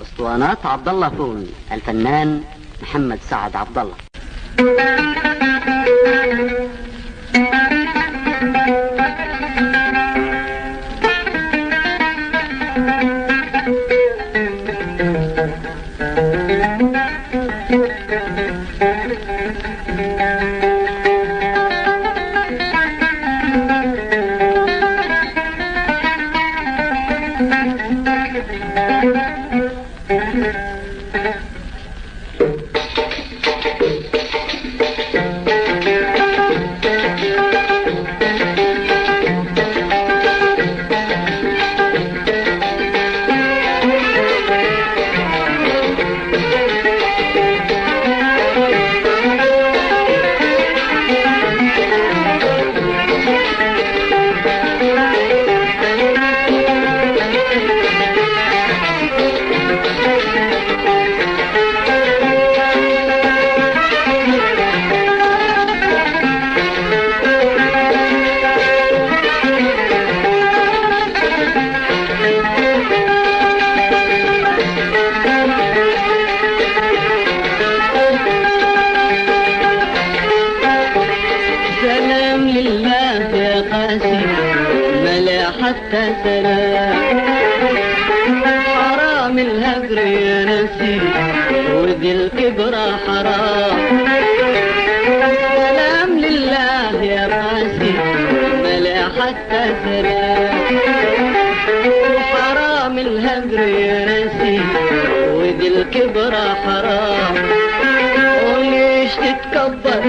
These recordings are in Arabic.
اسطوانات عبد الله فون، الفنان محمد سعد عبد الله. حتى سلام حرام الهجر يا نسي وذي الكبرى حرام. سلام لله يا قاسي ملا حتى سلام حرام الهجر يا نسي وذي الكبرى حرام. وليش تتكبر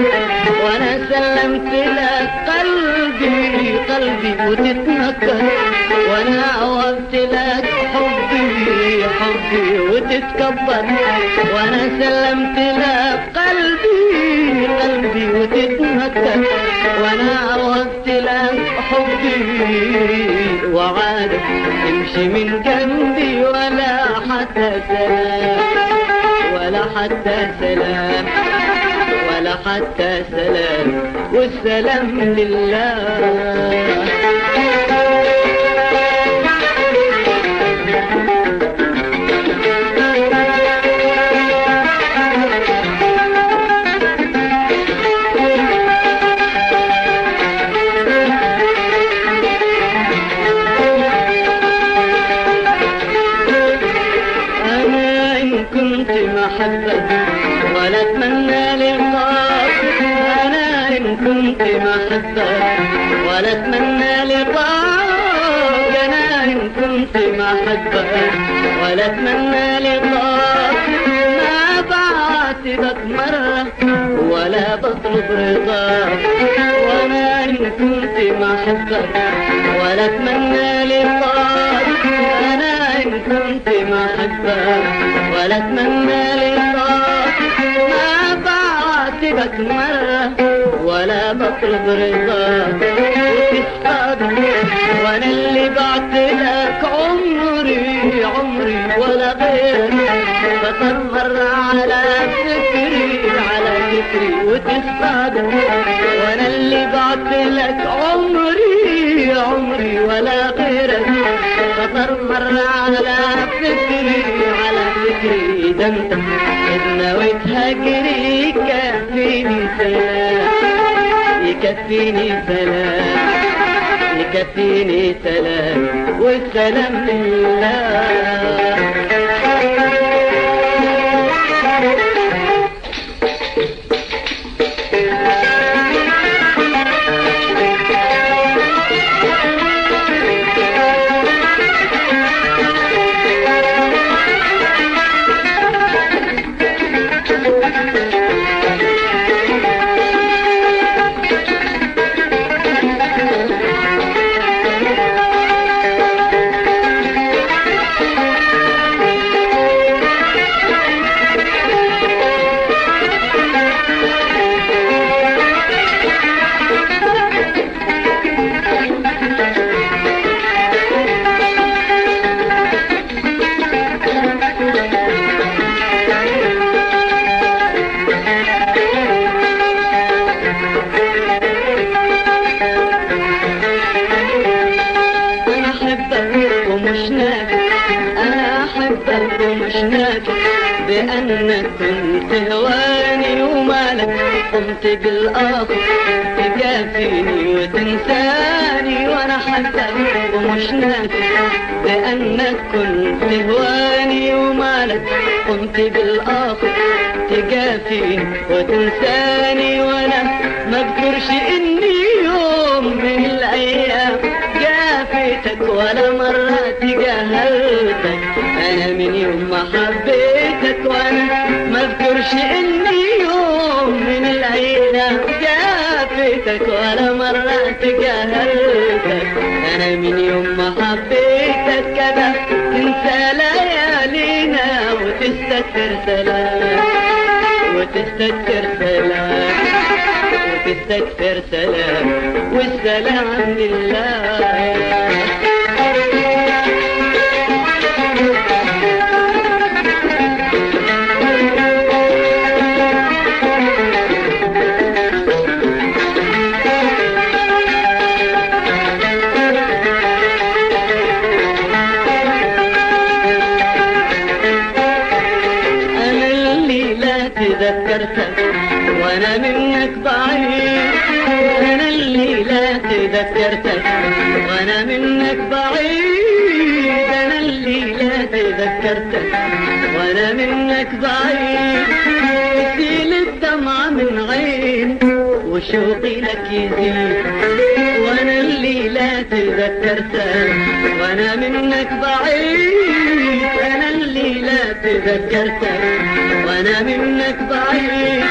وانا سلمت لك قلبي قلبي وتتنكر وانا عوضت لك حبي حبي وتتكبر وانا سلمت لك قلبي قلبي وتتنكر وانا عوضت لك حبي. وعادك تمشي من جنبي ولا حتى سلام ولا حتى سلام ولا حتى سلام والسلام لله. أنا إن كنت محبة ولا أتمنى لقاك، أنا إن كنت محبة ولا أتمنى لقاك، أنا إن كنت محبة ولا أتمنى لقاك. ما بعاتبك مرة ولا بطلب رضاك، وأنا إن كنت محبة ولا أتمنى لقاك، أنا إن كنت محبة ولا أتمنى لقاك. ما بعاتبك مرة ولا بطلب رضاك، وتسأل وانا اللي بعتلك عمري عمري ولا غيرك خطر مرة على فكري على فكري. وتسأل وانا اللي بعتلك عمري عمري ولا غيرك خطر مرة على فكري على فكري. ده انت إذ نويت هجري يكفيني سلام يكفيني سلام يكفيني سلام والسلام لله. ومش نافع بأنك كنت هواني ومالك قمت بالآخر تكافيني وتنساني وانا حتى ومش نافع بأنك كنت هواني ومالك قمت بالآخر تكافيني وتنساني وانا ما اذكرش اني يوم من الايام جافيتك ولا مرة تجاهلتك. انا من يوم ما حبيتك وانا ما اذكرش اني يوم من الايام جافيتك ولا مرة تجاهلتك. انا من يوم ما حبيتك كده تنسى ليالينا وتستكثر سلام وتستكثر سلام وتستكثر سلام والسلام لله. تذكرتك وانا منك بعيد. انا الليلة تذكرتك وانا منك بعيد. انا الليلة تذكرتك وانا منك بعيد. يسيل الدمع من عين وشوقي لك يزيد. وانا الليلة تذكرتك وانا منك بعيد. انا الليلة تذكرتك وانا منك بعيد.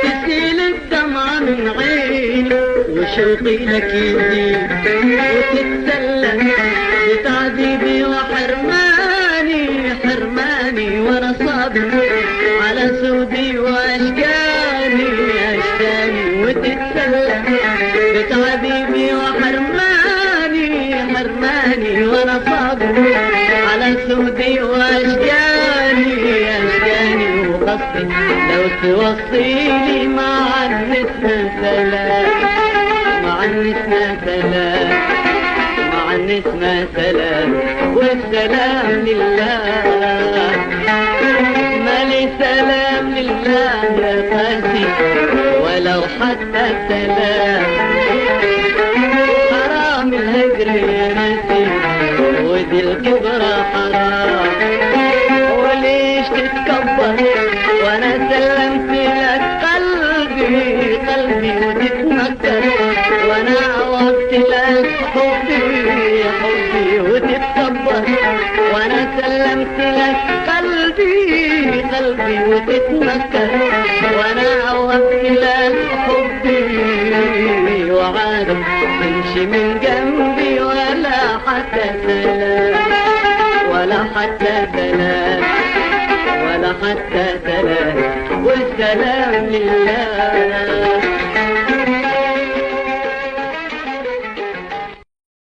تسيل الدمع من عيني وشوقي لك يزيد. وتتسلى بتعذيبي وحرماني حرماني وانا صابر على سودي واشكاني اشكاني. وتتسلى بتعذيبي وحرماني حرماني وانا صابر على سودي واشكاني اشكاني. وقصدي لو توصيلي مع النسمة سلام مع النسمة سلام مع النسمة سلام والسلام لله. مالي سلام لله يا قاسي ولو حتى سلام. حرام الهجر يا ناسي ودي الكبرى حرام. وليش تتكبر وانا سلمت لك قلبي قلبي وتتمكر وانا عوضت لك حبي حبي. وتتكبر وانا سلمت لك قلبي قلبي وتتمكر وانا عوضت لك حبي. وعادك تمشي من جنبي ولا حتى سلام ولا حتى سلام ولا حتى سلام والسلام لله.